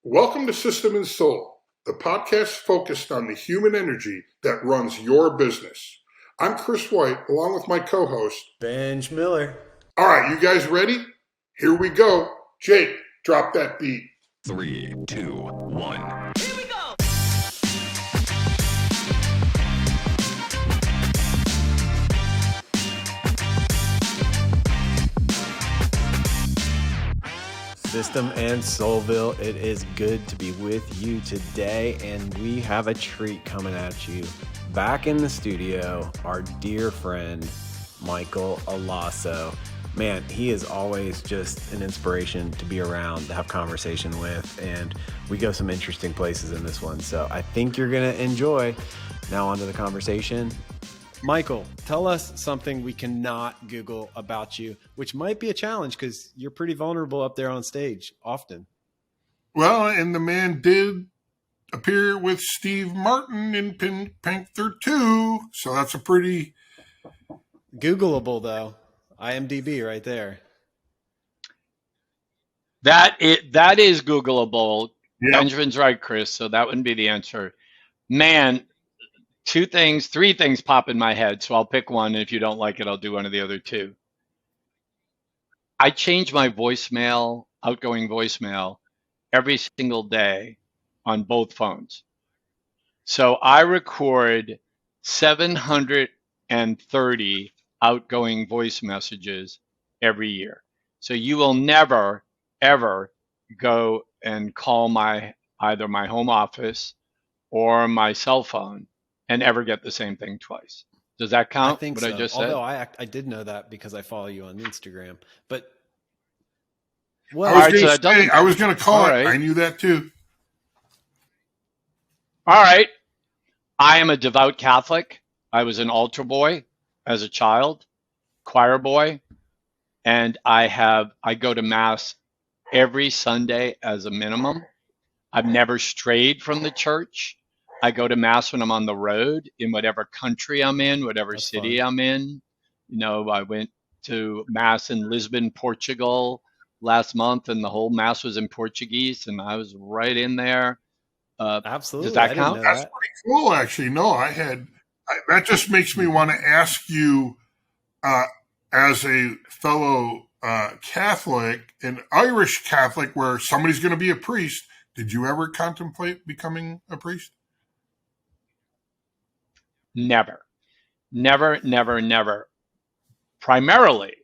Welcome to System and Soul, the podcast focused on the human energy that runs your business. I'm Chris White, along with my co-host, Benj Miller. All right, you guys ready? Here we go. Jake, drop that beat. 3, 2, 1. Here we go! System and Soulville, it is good to be with you today, and we have a treat coming at you. Back in the studio, our dear friend, Michael Allosso. Man, he is always just an inspiration to be around, to have conversation with, and we go some interesting places in this one, so I think you're going to enjoy. Now on to the conversation. Michael, tell us something we cannot Google about you, which might be a challenge because you're pretty vulnerable up there on stage often. Well, and the man did appear with Steve Martin in Pink Panther 2, so that's a pretty... Googleable, though. IMDb right there. That is Googleable. Yeah. Benjamin's right, Chris, so that wouldn't be the answer. Man, three things pop in my head, so I'll pick one, and if you don't like it, I'll do one of the other two. I change my outgoing voicemail, every single day on both phones. So I record 730 outgoing voice messages every year. So you will never, ever go and call either my home office or my cell phone and ever get the same thing twice. Does that count? I think what so. I just said? Although I did know that because I follow you on Instagram. But I was going to call it. Right. I knew that too. All right. I am a devout Catholic. I was an altar boy as a child, choir boy, and I go to Mass every Sunday as a minimum. I've never strayed from the church. I go to Mass when I'm on the road in whatever country I'm in, whatever That's city fun. I'm in. You know, I went to Mass in Lisbon, Portugal last month, and the whole Mass was in Portuguese, and I was right in there. Absolutely. Does that I didn't count? know That's that. pretty cool, actually. No, that just makes me want to ask you, as a fellow Catholic, an Irish Catholic, where somebody's going to be a priest, did you ever contemplate becoming a priest? Never. Never, never, never. Primarily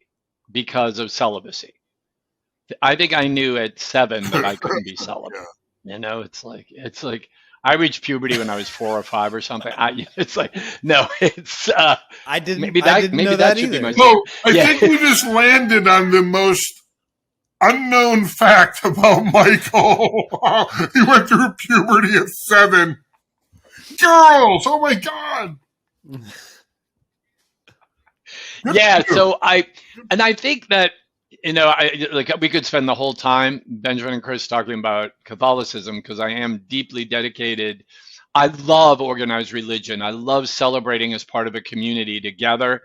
because of celibacy. I think I knew at 7 that I couldn't be celibate. Yeah. You know, it's like I reached puberty when I was 4 or 5 or something. It's like, no, it's I didn't maybe that know that should be either. my So I Yeah. think we just landed on the most unknown fact about Michael. He went through puberty at 7. Girls, oh my God. Good Yeah, for you. so I think that, you know, we could spend the whole time, Benjamin and Chris, talking about Catholicism because I am deeply dedicated. I love organized religion. I love celebrating as part of a community together.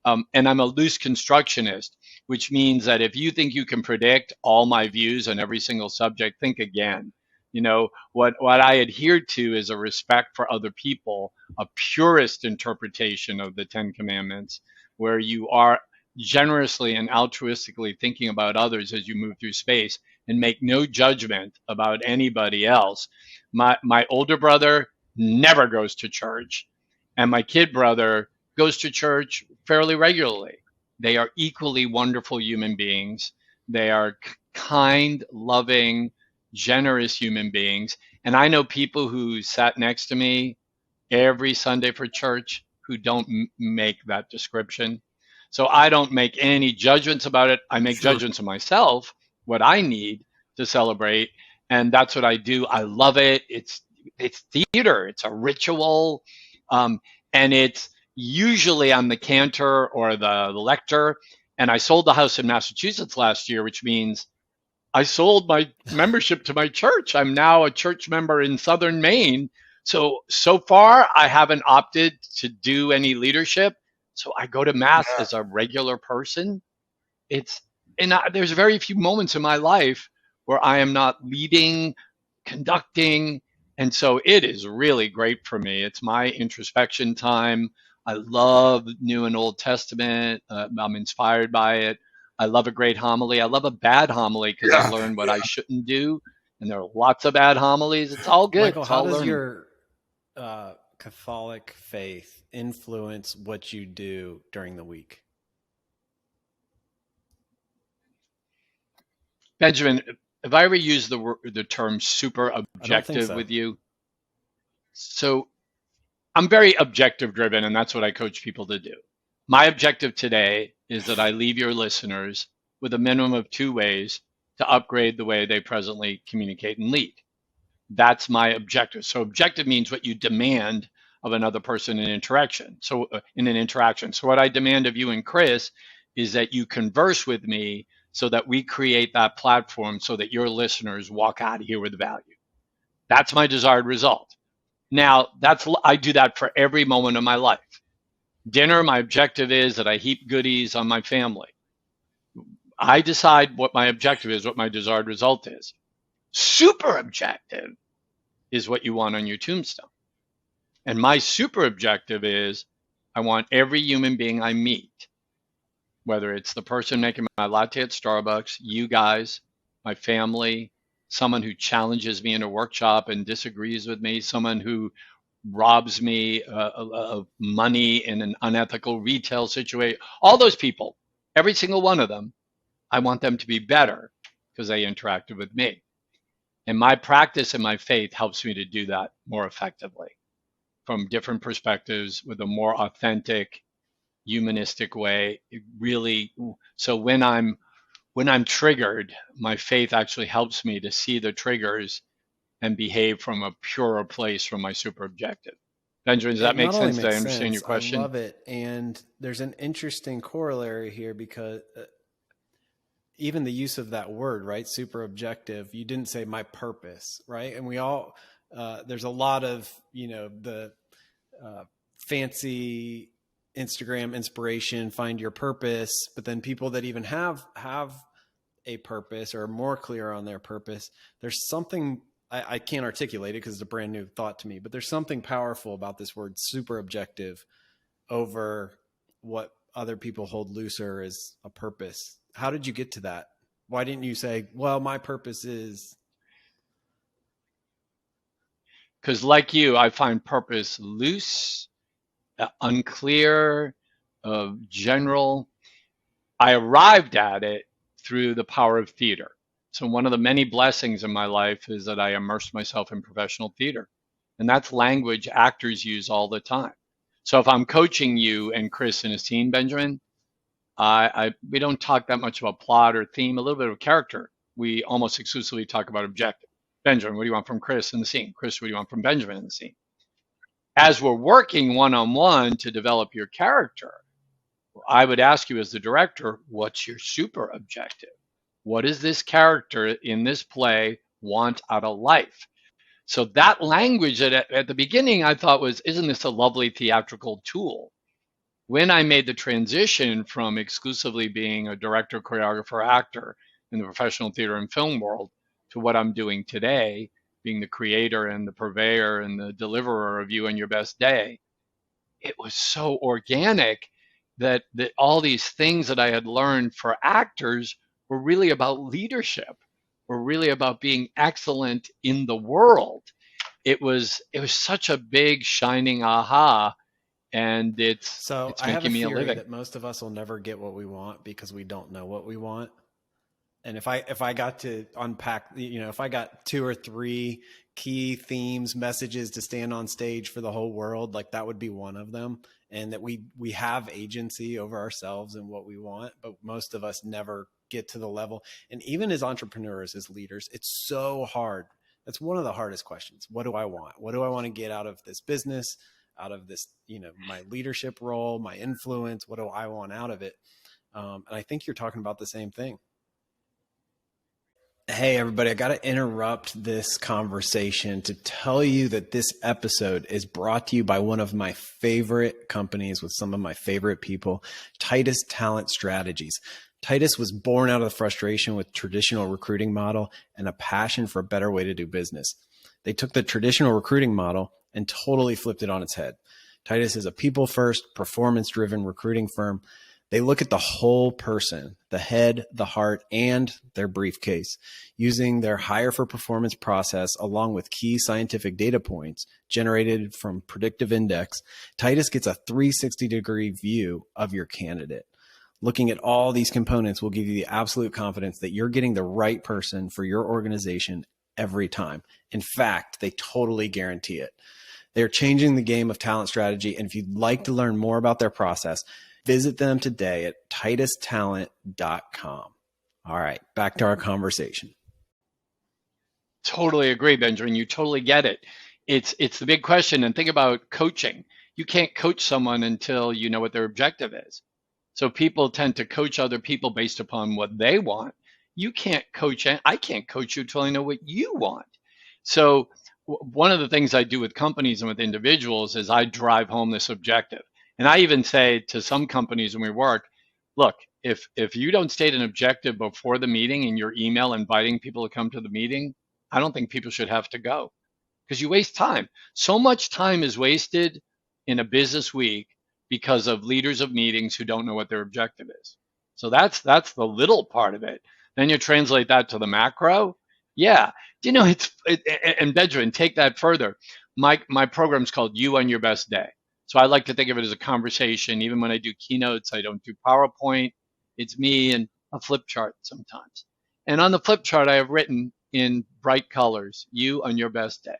And I'm a loose constructionist, which means that if you think you can predict all my views on every single subject, think again. You know, what I adhere to is a respect for other people, a purist interpretation of the Ten Commandments, where you are generously and altruistically thinking about others as you move through space and make no judgment about anybody else. My older brother never goes to church, and my kid brother goes to church fairly regularly. They are equally wonderful human beings. They are kind, loving, generous human beings. And I know people who sat next to me every Sunday for church who don't make that description. So I don't make any judgments about it. I make Sure. judgments of myself, what I need to celebrate. And that's what I do. I love it. It's theater. It's a ritual. And it's usually I'm the cantor or the lector. And I sold the house in Massachusetts last year, which means I sold my membership to my church. I'm now a church member in Southern Maine. So far, I haven't opted to do any leadership. So I go to Mass as a regular person. There's very few moments in my life where I am not leading conducting. And so it is really great for me. It's my introspection time. I love New and Old Testament. I'm inspired by it. I love a great homily. I love a bad homily because I've Yeah. learned what I shouldn't do. And there are lots of bad homilies. It's all good. Michael, It's how all does learning. your Catholic faith influence what you do during the week? Benjamin, have I ever used the term super I don't think objective so. with you? So I'm very objective driven, and that's what I coach people to do. My objective today is that I leave your listeners with a minimum of 2 ways to upgrade the way they presently communicate and lead. That's my objective. So objective means what you demand of another person in interaction. So in an interaction. So what I demand of you and Chris is that you converse with me so that we create that platform so that your listeners walk out of here with value. That's my desired result. Now, I do that for every moment of my life. Dinner, my objective is that I heap goodies on my family. I decide what my objective is, what my desired result is. Super objective is what you want on your tombstone. And my super objective is I want every human being I meet, whether it's the person making my latte at Starbucks, you guys, my family, someone who challenges me in a workshop and disagrees with me, someone who robs me of money in an unethical retail situation, all those people, every single one of them, I want them to be better because they interacted with me. And my practice and my faith helps me to do that more effectively from different perspectives with a more authentic, humanistic way. It really, so when I'm triggered, my faith actually helps me to see the triggers and behave from a purer place from my super objective. Benjamin, does that make sense? Did I understand your question? I love it. And there's an interesting corollary here because even the use of that word, right? Super objective, you didn't say my purpose, right? And we all, there's a lot of, the fancy Instagram inspiration, find your purpose, but then people that even have a purpose or are more clear on their purpose, there's something, I can't articulate it because it's a brand new thought to me, but there's something powerful about this word super objective over what other people hold looser as a purpose. How did you get to that? Why didn't you say, well, my purpose is? Because like you, I find purpose loose, unclear, general. I arrived at it through the power of theater. So one of the many blessings in my life is that I immersed myself in professional theater. And that's language actors use all the time. So if I'm coaching you and Chris in a scene, Benjamin, we don't talk that much about plot or theme, a little bit of character. We almost exclusively talk about objective. Benjamin, what do you want from Chris in the scene? Chris, what do you want from Benjamin in the scene? As we're working one-on-one to develop your character, I would ask you as the director, what's your super objective? What does this character in this play want out of life? So that language at the beginning I thought was, isn't this a lovely theatrical tool? When I made the transition from exclusively being a director, choreographer, actor in the professional theater and film world to what I'm doing today, being the creator and the purveyor and the deliverer of You and Your Best Day, it was so organic that all these things that I had learned for actors were really about leadership, were really about being excellent in the world. It was such a big shining aha, and it's making me a living. I have a theory that most of us will never get what we want because we don't know what we want. And if I got to unpack, if I got 2 or 3 key themes, messages to stand on stage for the whole world, like that would be one of them. And that we have agency over ourselves and what we want, but most of us never get to the level. And even as entrepreneurs, as leaders, it's so hard. That's one of the hardest questions. What do I want? What do I want to get out of this business, out of this, my leadership role, my influence? What do I want out of it? And I think you're talking about the same thing. Hey, everybody, I got to interrupt this conversation to tell you that this episode is brought to you by one of my favorite companies with some of my favorite people, Titus Talent Strategies. Titus was born out of the frustration with traditional recruiting model and a passion for a better way to do business. They took the traditional recruiting model and totally flipped it on its head. Titus is a people-first, performance-driven recruiting firm. They look at the whole person, the head, the heart, and their briefcase. Using their hire for performance process along with key scientific data points generated from predictive index, Titus gets a 360-degree view of your candidate. Looking at all these components will give you the absolute confidence that you're getting the right person for your organization every time. In fact, they totally guarantee it. They're changing the game of talent strategy. And if you'd like to learn more about their process, visit them today at titustalent.com. All right, back to our conversation. Totally agree, Benjamin. You totally get it. It's the big question. And think about coaching. You can't coach someone until you know what their objective is. So people tend to coach other people based upon what they want. You can't coach, I can't coach you until I know what you want. So one of the things I do with companies and with individuals is I drive home this objective. And I even say to some companies when we work, look, if you don't state an objective before the meeting in your email inviting people to come to the meeting, I don't think people should have to go because you waste time. So much time is wasted in a business week because of leaders of meetings who don't know what their objective is. So that's the little part of it. Then you translate that to the macro. Yeah, and Benjamin, take that further. My program's called You on Your Best Day. So I like to think of it as a conversation. Even when I do keynotes, I don't do PowerPoint. It's me and a flip chart sometimes. And on the flip chart, I have written in bright colors, You on Your Best Day.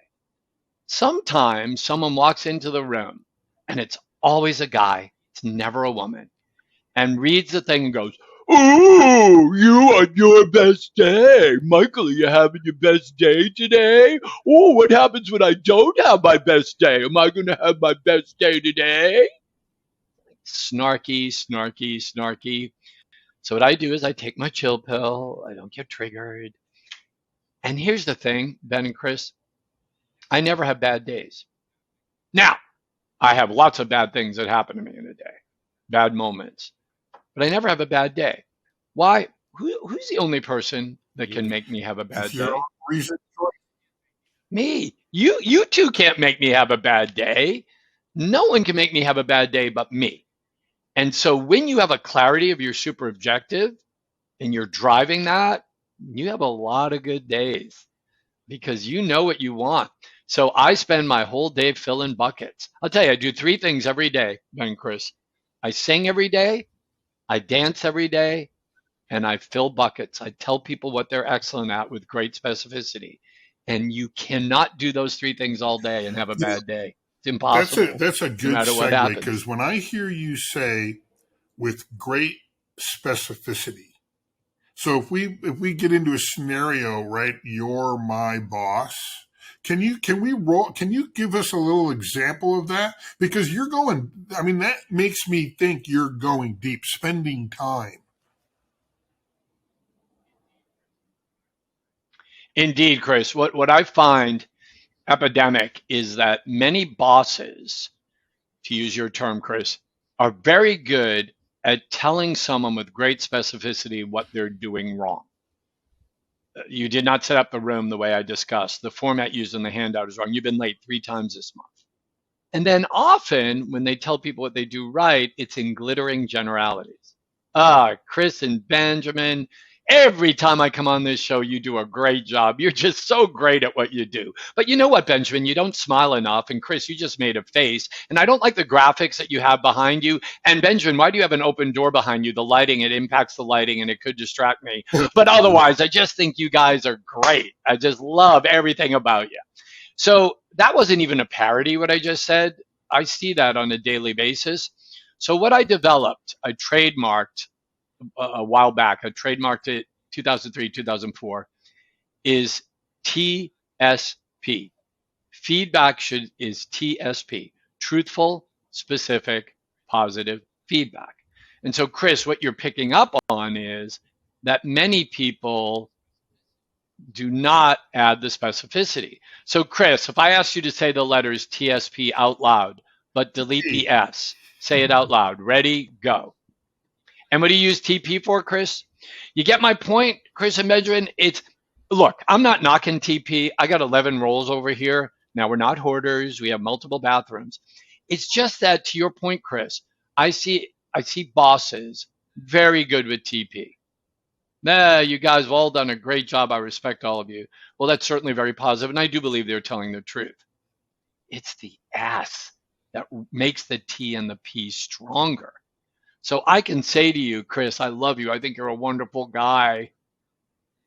Sometimes someone walks into the room and it's always a guy, it's never a woman, and reads the thing and goes, "Oh, you on your best day. Michael, are you having your best day today? Oh, what happens when I don't have my best day? Am I going to have my best day today?" Snarky, snarky, snarky. So what I do is I take my chill pill. I don't get triggered. And here's the thing, Ben and Chris, I never have bad days. Now, I have lots of bad things that happen to me in a day, bad moments, but I never have a bad day. Why? Who's the only person that can make me have a bad day? Me. You two can't make me have a bad day. No one can make me have a bad day but me. And so when you have a clarity of your super objective and you're driving that, you have a lot of good days because you know what you want. So I spend my whole day filling buckets. I'll tell you, I do 3 things every day, Ben and Chris. I sing every day, I dance every day, and I fill buckets. I tell people what they're excellent at with great specificity. And you cannot do those 3 things all day and have a bad day. It's impossible. That's a good segue because when I hear you say with great specificity, so if we get into a scenario, right, you're my boss, can you give us a little example of that? Because that makes me think you're going deep, spending time. Indeed, Chris. What I find epidemic is that many bosses, to use your term, Chris, are very good at telling someone with great specificity what they're doing wrong. You did not set up the room the way I discussed. The format used in the handout is wrong. You've been late 3 times this month. And then often when they tell people what they do right, it's in glittering generalities. Chris and Benjamin, every time I come on this show, you do a great job. You're just so great at what you do. But you know what, Benjamin? You don't smile enough. And Chris, you just made a face. And I don't like the graphics that you have behind you. And Benjamin, why do you have an open door behind you? The lighting, it impacts the lighting and it could distract me. But otherwise, I just think you guys are great. I just love everything about you. So that wasn't even a parody, what I just said. I see that on a daily basis. So what I developed, I trademarked a while back, I trademarked it 2003, 2004, is TSP. Feedback is TSP, truthful, specific, positive feedback. And so, Chris, what you're picking up on is that many people do not add the specificity. So, Chris, if I asked you to say the letters TSP out loud, but delete the S, say it out loud. Ready, go. And what do you use TP for, Chris? You get my point, Chris and Benjamin? Look, I'm not knocking TP. I got 11 rolls over here. Now, we're not hoarders. We have multiple bathrooms. It's just that, to your point, Chris, I see bosses very good with TP. Nah, you guys have all done a great job. I respect all of you. Well, that's certainly very positive, and I do believe they're telling the truth. It's the S that makes the T and the P stronger. So I can say to you, Chris, I love you. I think you're a wonderful guy.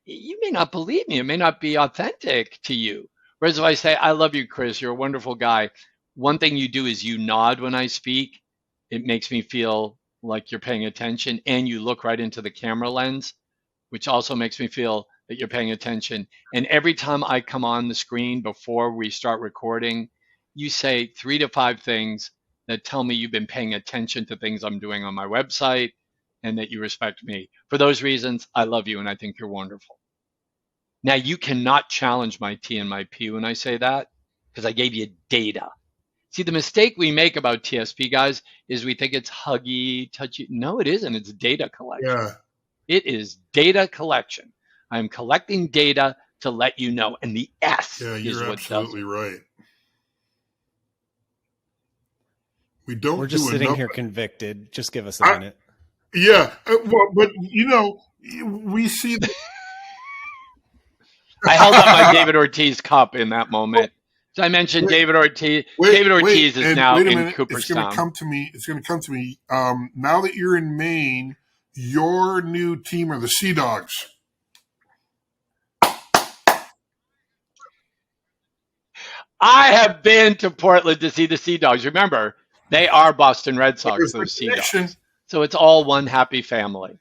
You may not believe me. It may not be authentic to you. Whereas if I say, I love you, Chris, you're a wonderful guy. One thing you do is you nod when I speak. It makes me feel like you're paying attention, and you look right into the camera lens, which also makes me feel that you're paying attention. And every time I come on the screen before we start recording, you say 3 to 5 things that tell me you've been paying attention to things I'm doing on my website and that you respect me. For those reasons, I love you and I think you're wonderful. Now, you cannot challenge my T and my P when I say that, because I gave you data. See, the mistake we make about TSP, guys, is we think it's huggy, touchy. No, it isn't. It's data collection. Yeah. It is data collection. I'm collecting data to let you know. And the S is what does it. Absolutely right. We're just sitting here convicted. Just give us a minute. Yeah. But, we see that. I held up my David Ortiz cup in that moment. So I mentioned David Ortiz. David Ortiz is now in Cooperstown. It's going to come to me. Now that you're in Maine, your new team are the Sea Dogs. I have been to Portland to see the Sea Dogs. Remember, they are Boston Red Sox, those Sea Dogs. So it's all one happy family.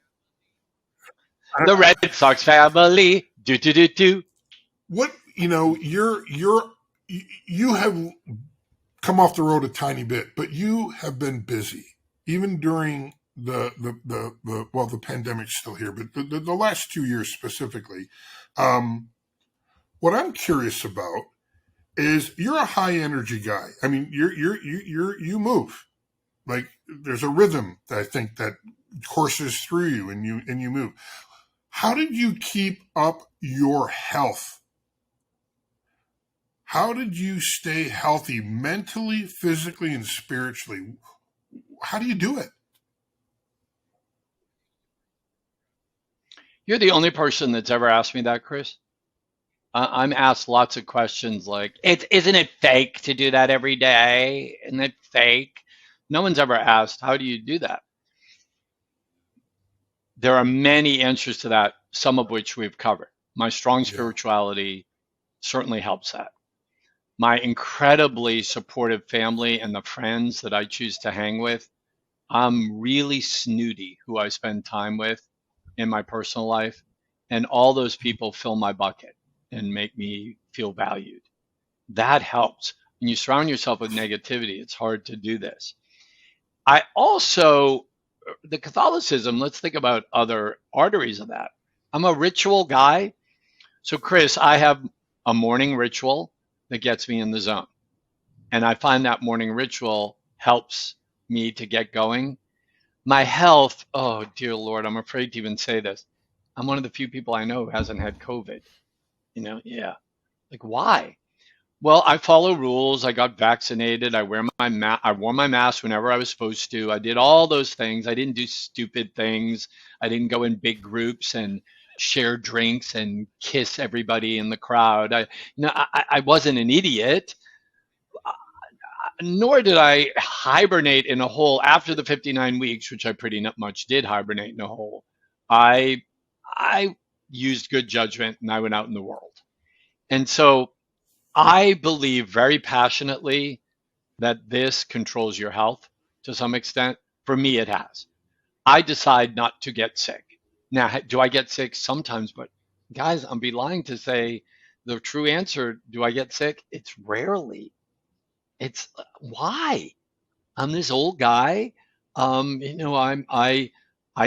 The Red Sox family. Do. What, you have come off the road a tiny bit, but you have been busy, even during the pandemic's still here, but the last 2 years specifically. What I'm curious about is you're a high energy guy. I mean, you move. Like, there's a rhythm that I think that courses through you and you move. How did you keep up your health? How did you stay healthy mentally, physically, and spiritually? How do you do it? You're the only person that's ever asked me that, Chris. I'm asked lots of questions like, isn't it fake to do that every day? Isn't it fake? No one's ever asked, how do you do that? There are many answers to that, some of which we've covered. My strong spirituality certainly helps that. My incredibly supportive family and the friends that I choose to hang with. I'm really snooty who I spend time with in my personal life. And all those people fill my bucket and make me feel valued. That helps. When you surround yourself with negativity, it's hard to do this. I also, the Catholicism, let's think about other arteries of that. I'm a ritual guy. So Chris, I have a morning ritual that gets me in the zone. And I find that morning ritual helps me to get going. My health, oh dear Lord, I'm afraid to even say this. I'm one of the few people I know who hasn't had COVID. Like, why? Well, I follow rules. I got vaccinated. I wore my mask whenever I was supposed to. I did all those things. I didn't do stupid things. I didn't go in big groups and share drinks and kiss everybody in the crowd. I wasn't an idiot. Nor did I hibernate in a hole after the 59 weeks, which I pretty much did hibernate in a hole. I used good judgment and I went out in the world. And so I believe very passionately that this controls your health to some extent. For me, it has. I decide not to get sick. Now, do I get sick sometimes? But guys, I'd be lying to say the true answer, do I get sick? It's rarely. It's why? I'm this old guy. I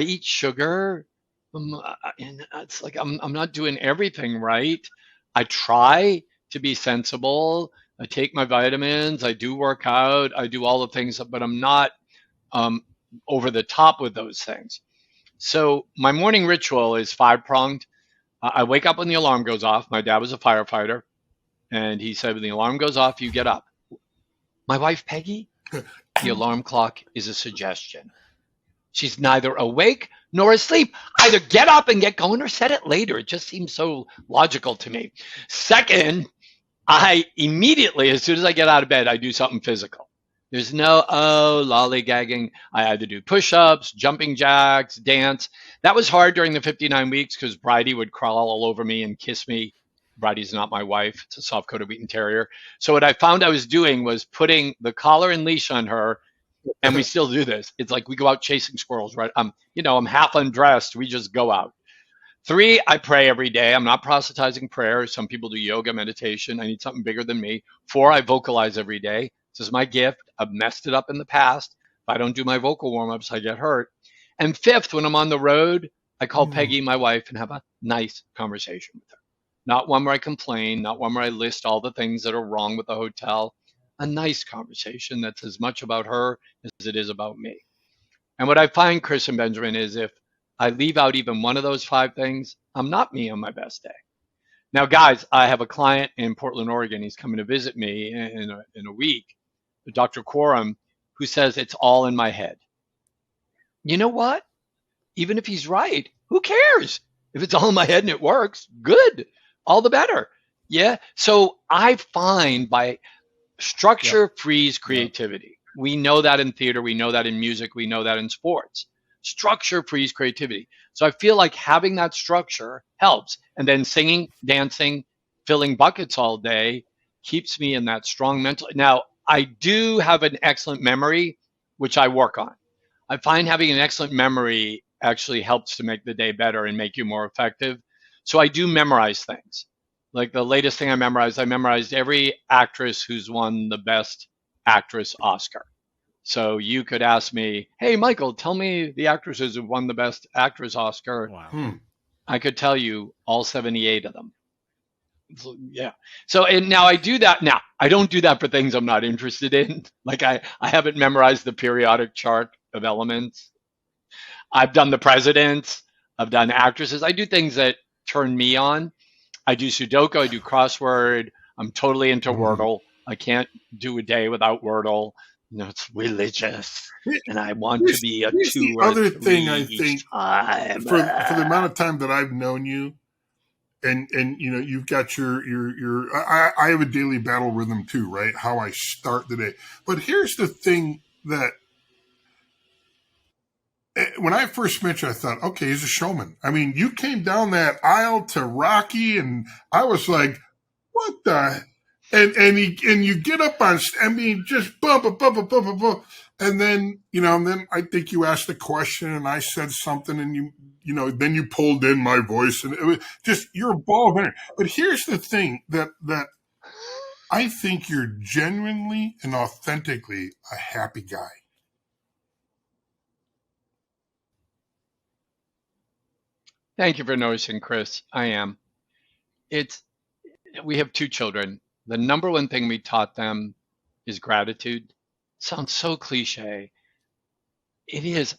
eat sugar. And it's like I'm not doing everything right. I try to be sensible. I take my vitamins. I do work out. I do all the things, but I'm not over the top with those things. So my morning ritual is five-pronged. I wake up when the alarm goes off. My dad was a firefighter, and he said, when the alarm goes off, you get up. My wife, Peggy, the alarm clock is a suggestion. She's neither awake nor asleep. Either get up and get going or set it later. It just seems so logical to me. Second, I immediately, as soon as I get out of bed, I do something physical. There's no, lollygagging. I either do push-ups, jumping jacks, dance. That was hard during the 59 weeks because Bridie would crawl all over me and kiss me. Bridie's not my wife. It's a soft-coated Wheaten Terrier. So what I found I was doing was putting the collar and leash on her, and we still do this. It's like we go out chasing squirrels, right? I'm half undressed. We just go out. 3, I pray every day. I'm not proselytizing prayer. Some people do yoga, meditation. I need something bigger than me. 4, I vocalize every day. This is my gift. I've messed it up in the past. If I don't do my vocal warm-ups, I get hurt. And 5th, when I'm on the road, I call Peggy, my wife, and have a nice conversation with her. Not one where I complain, not one where I list all the things that are wrong with the hotel. A nice conversation that's as much about her as it is about me. And what I find, Chris and Benjamin, is if I leave out even one of those 5 things, I'm not me on my best day. Now, guys, I have a client in Portland, Oregon. He's coming to visit me in a week, Dr. Quorum, who says it's all in my head. You know what? Even if he's right, who cares? If it's all in my head and it works, good, all the better. Yeah. So I find by structure frees creativity. We know that in theater, we know that in music, we know that in sports. Structure frees creativity. So I feel like having that structure helps. And then singing, dancing, filling buckets all day keeps me in that strong mental. Now, I do have an excellent memory, which I work on. I find having an excellent memory actually helps to make the day better and make you more effective. So I do memorize things. Like the latest thing I memorized every actress who's won the Best Actress Oscar. So you could ask me, hey, Michael, tell me the actresses who've won the Best Actress Oscar. Wow. I could tell you all 78 of them. So, yeah. So, and now I do that. Now, I don't do that for things I'm not interested in. Like I haven't memorized the periodic chart of elements. I've done the presidents. I've done actresses. I do things that turn me on. I do Sudoku. I do crossword. I'm totally into Wordle. I can't do a day without Wordle. It's religious, and I want to be a 2 the or other 3 thing I each think time. for the amount of time that I've known you, and you've got your I have a daily battle rhythm too, right? How I start the day. But here's the thing that when I first met you, I thought, okay, he's a showman. I mean, you came down that aisle to Rocky, and I was like, what the? And you get up on, I mean, just bump, and then I think you asked a question, and I said something, and then you pulled in my voice, and it was just you're a ball of energy. But here's the thing that I think you're genuinely and authentically a happy guy. Thank you for noticing, Chris. I am. We have 2 children. The number one thing we taught them is gratitude. Sounds so cliche. It is.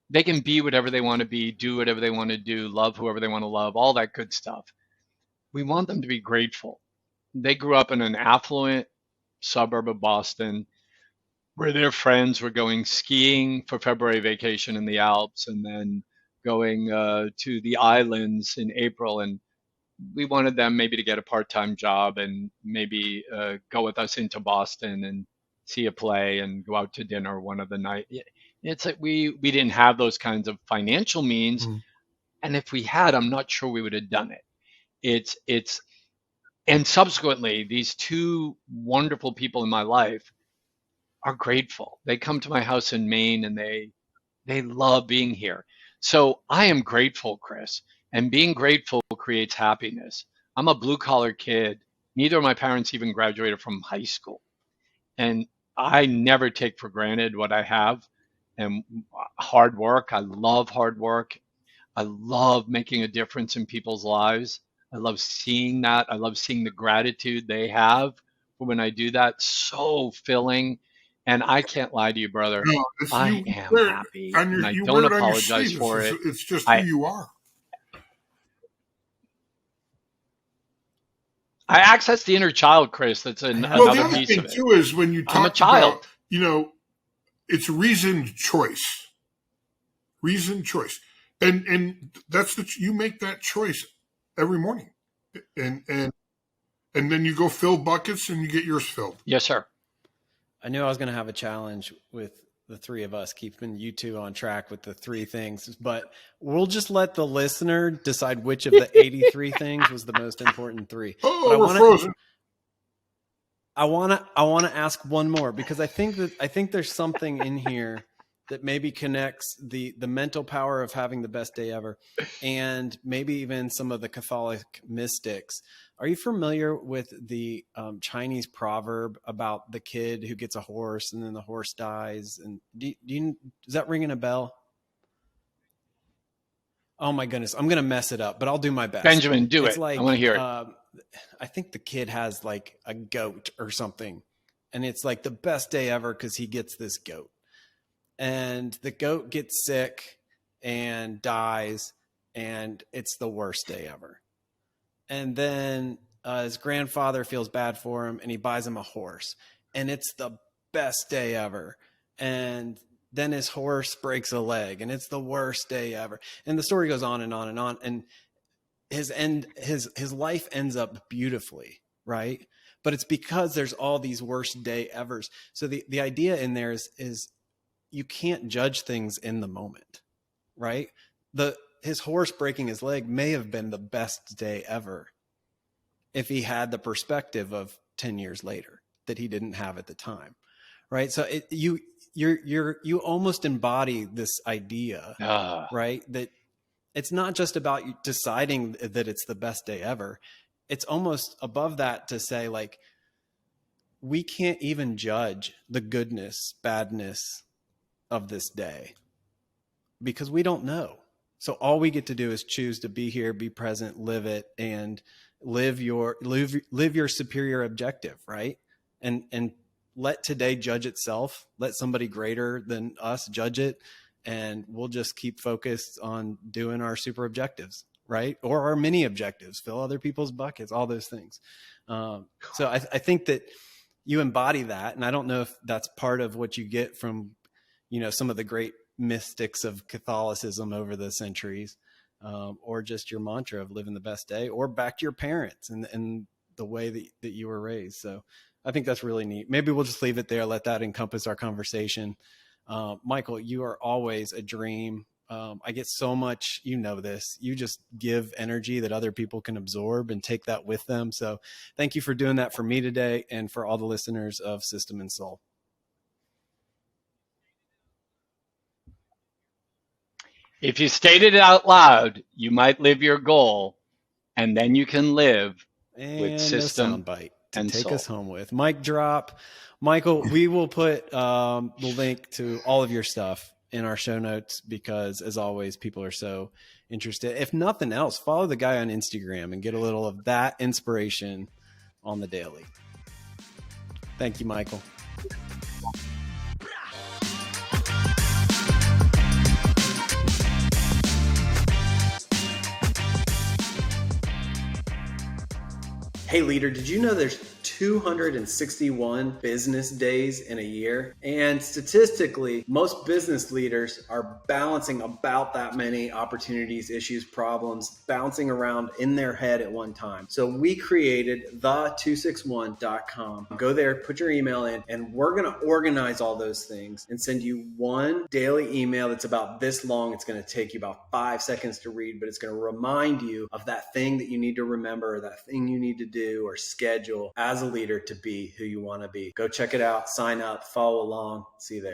They can be whatever they want to be, do whatever they want to do, love whoever they want to love, all that good stuff. We want them to be grateful. They grew up in an affluent suburb of Boston where their friends were going skiing for February vacation in the Alps and then going to the islands in April. And we wanted them maybe to get a part-time job and maybe go with us into Boston and see a play and go out to dinner one of the night. It's like we didn't have those kinds of financial means, and if we had, I'm not sure we would have done it. And subsequently, these 2 wonderful people in my life are grateful. They come to my house in Maine and they love being here. So I am grateful, Chris. And being grateful creates happiness. I'm a blue collar kid. Neither of my parents even graduated from high school. And I never take for granted what I have. And hard work, I love hard work. I love making a difference in people's lives. I love seeing that. I love seeing the gratitude they have for when I do that. So filling. And I can't lie to you, brother. No, it's I you am wear it happy, on and your, I you don't wear it on your apologize sleeves. for it. It's just who you are. I access the inner child, Chris. That's Well, the another other piece thing of it. too is when you I'm a talk about, child. it's reasoned choice, and that's you make that choice every morning, and then you go fill buckets and you get yours filled. Yes, sir. I knew I was going to have a challenge with the three of us, keeping you two on track with the three things, but we'll just let the listener decide which of the 83 things was the most important three. Oh, But we're frozen. I want to ask one more, because I think there's something in here that maybe connects the mental power of having the best day ever, and maybe even some of the Catholic mystics. Are you familiar with the Chinese proverb about the kid who gets a horse and then the horse dies? And is that ringing a bell? Oh my goodness, I'm going to mess it up, but I'll do my best. Benjamin, do It's it. like, I want to hear it. I think the kid has like a goat or something, and it's like the best day ever because he gets this goat. And the goat gets sick and dies, and it's the worst day ever. And then his grandfather feels bad for him, and he buys him a horse, and it's the best day ever. And then his horse breaks a leg, and it's the worst day ever. And the story goes on and on and on. And his life ends up beautifully, right? But it's because there's all these worst day evers. So the idea in there is you can't judge things in the moment, right? His horse breaking his leg may have been the best day ever if he had the perspective of 10 years later that he didn't have at the time, right? So you almost embody this idea, right? That it's not just about you deciding that it's the best day ever. It's almost above that to say, like, we can't even judge the goodness, badness of this day because we don't know. So all we get to do is choose to be here, be present, live it, and live your superior objective, right? And let today judge itself. Let somebody greater than us judge it, and we'll just keep focused on doing our super objectives, right? Or our mini objectives, fill other people's buckets, all those things. So I think that you embody that, and I don't know if that's part of what you get from, some of the great mystics of Catholicism over the centuries, or just your mantra of living the best day, or back to your parents and the way that you were raised. So I think that's really neat. Maybe we'll just leave it there. Let that encompass our conversation. Michael, you are always a dream. I get so much, this, you just give energy that other people can absorb and take that with them. So thank you for doing that for me today and for all the listeners of System and Soul. If you stated it out loud, you might live your goal, and then you can live with system soundbite to and take soul. us home with. Mic drop. Michael, we will put the link to all of your stuff in our show notes because, as always, people are so interested. If nothing else, follow the guy on Instagram and get a little of that inspiration on the daily. Thank you, Michael. Hey leader, did you know there's 261 business days in a year? And statistically, most business leaders are balancing about that many opportunities, issues, problems, bouncing around in their head at one time. So we created the261.com. Go there, put your email in, and we're going to organize all those things and send you one daily email that's about this long. It's going to take you about 5 seconds to read, but it's going to remind you of that thing that you need to remember, or that thing you need to do or schedule as a leader to be who you want to be. Go check it out, sign up, follow along. See you there.